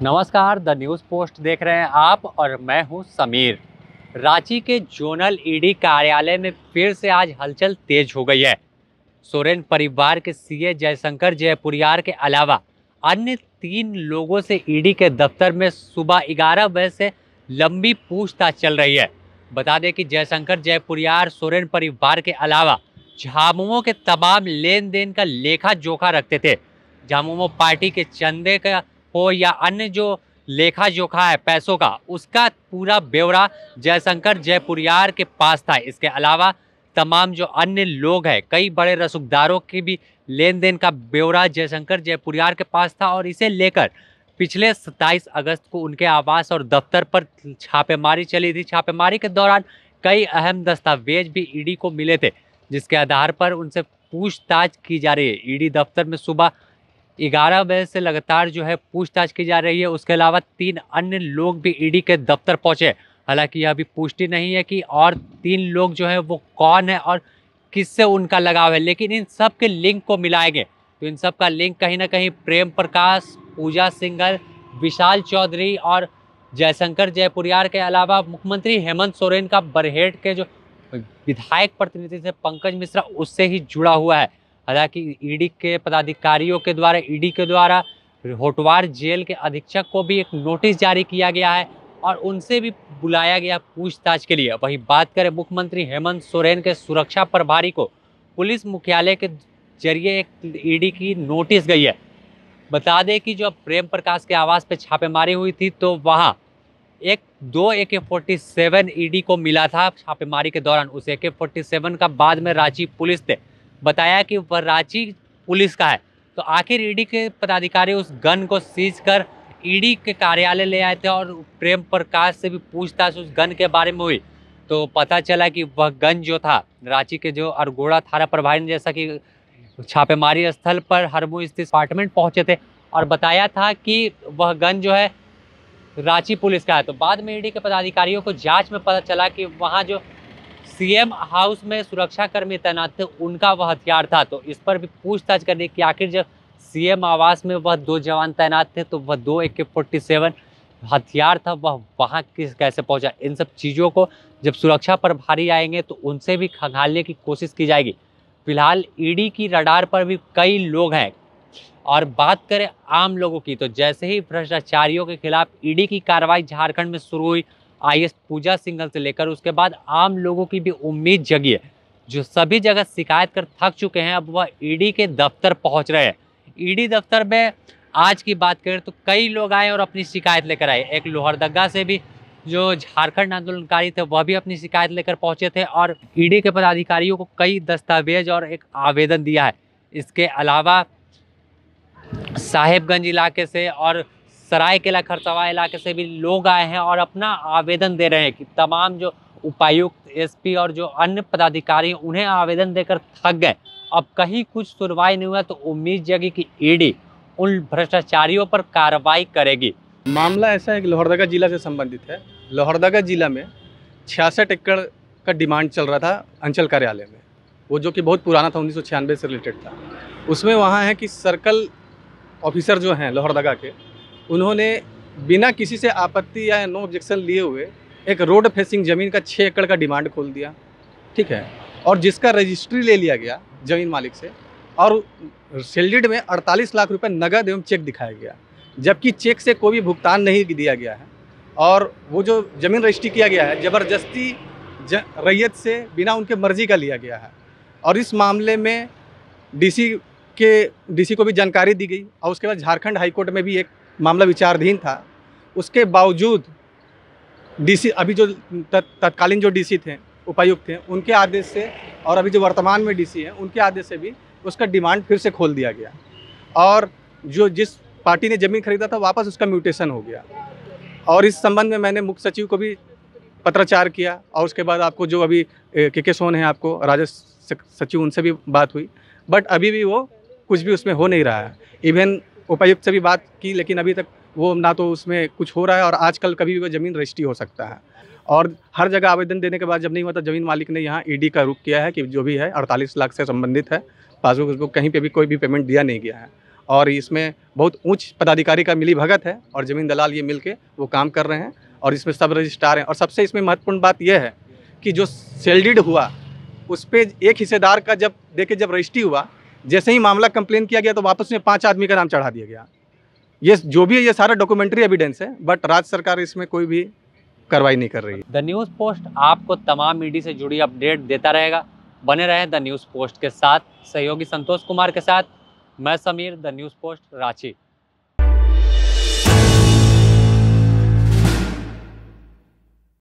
नमस्कार, the news post देख रहे हैं आप और मैं हूं समीर। रांची के जोनल ईडी कार्यालय में फिर से आज हलचल तेज हो गई है। सोरेन परिवार के सीए जयशंकर जयपुरियार के अलावा अन्य 3 लोगों से ईडी के दफ्तर में सुबह 11 बजे से लंबी पूछताछ चल रही है। बता दें कि जयशंकर जयपुरियार सोरेन परिवार के अलावा झामुमो के तमाम लेन देन का लेखा जोखा रखते थे। झामुमो पार्टी के चंदे का हो या अन्य जो लेखा जोखा है पैसों का, उसका पूरा ब्यौरा जयशंकर जयपुरियार के पास था। इसके अलावा तमाम जो अन्य लोग हैं, कई बड़े रसूखदारों की भी लेन देन का ब्यौरा जयशंकर जयपुरियार के पास था और इसे लेकर पिछले 27 अगस्त को उनके आवास और दफ्तर पर छापेमारी चली थी। छापेमारी के दौरान कई अहम दस्तावेज भी ईडी को मिले थे, जिसके आधार पर उनसे पूछताछ की जा रही है। ईडी दफ्तर में सुबह 11 बजे से लगातार जो है पूछताछ की जा रही है। उसके अलावा 3 अन्य लोग भी ईडी के दफ्तर पहुंचे। हालांकि यह अभी पुष्टि नहीं है कि और 3 लोग जो है वो कौन है और किससे उनका लगाव है, लेकिन इन सब के लिंक को मिलाएंगे तो इन सब का लिंक कहीं ना कहीं प्रेम प्रकाश, पूजा सिंघल, विशाल चौधरी और जयशंकर जयपुरियार के अलावा मुख्यमंत्री हेमंत सोरेन का बरहेट के जो विधायक प्रतिनिधि थे पंकज मिश्रा, उससे ही जुड़ा हुआ है। हालांकि ईडी के पदाधिकारियों के द्वारा ईडी के द्वारा होटवार जेल के अधीक्षक को भी एक नोटिस जारी किया गया है और उनसे भी बुलाया गया पूछताछ के लिए। वहीं बात करें मुख्यमंत्री हेमंत सोरेन के सुरक्षा प्रभारी को पुलिस मुख्यालय के जरिए एक ईडी की नोटिस गई है। बता दें कि जब प्रेम प्रकाश के आवास पे छापेमारी हुई थी तो वहां दो AK-47 ईडी को मिला था छापेमारी के दौरान। उस AK-47 का बाद में रांची पुलिस ने बताया कि वह रांची पुलिस का है। तो आखिर ईडी के पदाधिकारी उस गन को सीज कर ईडी के कार्यालय ले आए थे और प्रेम प्रकाश से भी पूछताछ उस गन के बारे में हुई तो पता चला कि वह गन जो था रांची के जो अरगोड़ा थाना प्रभारी ने, जैसा कि छापेमारी स्थल पर हरमू स्थित अपार्टमेंट पहुंचे थे और बताया था कि वह गन जो है रांची पुलिस का है। तो बाद में ईडी के पदाधिकारियों को जांच में पता चला कि वहां जो सीएम हाउस में सुरक्षा कर्मी तैनात थे उनका वह हथियार था। तो इस पर भी पूछताछ करने की आखिर जब सीएम आवास में वह 2 जवान तैनात थे तो वह 2 AK-47 हथियार था, वह वहां कैसे पहुंचा। इन सब चीज़ों को जब सुरक्षा प्रभारी आएंगे तो उनसे भी खंगालने की कोशिश की जाएगी। फिलहाल ईडी की रडार पर भी कई लोग हैं। और बात करें आम लोगों की, तो जैसे ही भ्रष्टाचारियों के खिलाफ ईडी की कार्रवाई झारखंड में शुरू हुई, IAS पूजा सिंघल से लेकर उसके बाद आम लोगों की भी उम्मीद जगी है। जो सभी जगह शिकायत कर थक चुके हैं, अब वह ईडी के दफ्तर पहुंच रहे हैं। ईडी दफ्तर में आज की बात करें तो कई लोग आए और अपनी शिकायत लेकर आए। एक लोहरदगा से भी जो झारखंड आंदोलनकारी थे वह भी अपनी शिकायत लेकर पहुंचे थे और ईडी के पदाधिकारियों को कई दस्तावेज और एक आवेदन दिया है। इसके अलावा साहेबगंज इलाके से और सरायकेला खरसावां इलाके से भी लोग आए हैं और अपना आवेदन दे रहे हैं कि तमाम जो उपायुक्त, SP और जो अन्य पदाधिकारी उन्हें आवेदन देकर थक गए। अब कहीं कुछ सुनवाई नहीं हुआ तो उम्मीद जगी कि ईडी उन भ्रष्टाचारियों पर कार्रवाई करेगी। मामला ऐसा है कि लोहरदगा जिला से संबंधित है। लोहरदगा जिला में 66 एकड़ का डिमांड चल रहा था अंचल कार्यालय में, वो जो कि बहुत पुराना था, 1996 से रिलेटेड था। उसमें वहाँ है कि सर्कल ऑफिसर जो हैं लोहरदगा के, उन्होंने बिना किसी से आपत्ति या नो ऑब्जेक्शन लिए हुए एक रोड फेसिंग ज़मीन का 6 एकड़ का डिमांड खोल दिया, ठीक है, और जिसका रजिस्ट्री ले लिया गया ज़मीन मालिक से और सेल्डिड में 48 लाख रुपए नगद एवं चेक दिखाया गया, जबकि चेक से कोई भी भुगतान नहीं दिया गया है। और वो जो ज़मीन रजिस्ट्री किया गया है ज़बरदस्ती रैयत से बिना उनके मर्जी का लिया गया है। और इस मामले में डीसी को भी जानकारी दी गई और उसके बाद झारखंड हाईकोर्ट में भी एक मामला विचाराधीन था। उसके बावजूद डीसी, अभी जो तत्कालीन जो डीसी थे, उपायुक्त थे, उनके आदेश से और अभी जो वर्तमान में डीसी हैं उनके आदेश से भी उसका डिमांड फिर से खोल दिया गया और जो जिस पार्टी ने ज़मीन खरीदा था वापस उसका म्यूटेशन हो गया। और इस संबंध में मैंने मुख्य सचिव को भी पत्राचार किया और उसके बाद आपको जो अभी के सोन है, आपको राजस्व सचिव, उनसे भी बात हुई, बट अभी भी वो कुछ भी उसमें हो नहीं रहा है। इवन उपायुक्त से भी बात की, लेकिन अभी तक वो ना तो उसमें कुछ हो रहा है और आजकल कभी भी वो ज़मीन रजिस्ट्री हो सकता है। और हर जगह आवेदन देने के बाद जब नहीं हुआ तो ज़मीन मालिक ने यहाँ ईडी का रुख किया है कि जो भी है 48 लाख से संबंधित है, पासबुक कहीं पे भी कोई भी पेमेंट दिया नहीं गया है। और इसमें बहुत उच्च पदाधिकारी का मिली भगत है और ज़मीन दलाल ये मिल के वो काम कर रहे हैं और इसमें सब रजिस्ट्रार हैं। और सबसे इसमें महत्वपूर्ण बात यह है कि जो सेल डीड हुआ उस पर एक हिस्सेदार का जब रजिस्ट्री हुआ, जैसे ही मामला कंप्लेन किया गया तो वापस में 5 आदमी का नाम चढ़ा दिया गया। ये जो भी है ये सारा डॉक्यूमेंट्री एविडेंस है, बट राज्य सरकार इसमें कोई भी कार्रवाई नहीं कर रही है। द न्यूज़ पोस्ट आपको तमाम ईडी से जुड़ी अपडेट देता रहेगा। बने रहें द न्यूज़ पोस्ट के साथ। सहयोगी संतोष कुमार के साथ मैं Sameer, the news post Ranchi.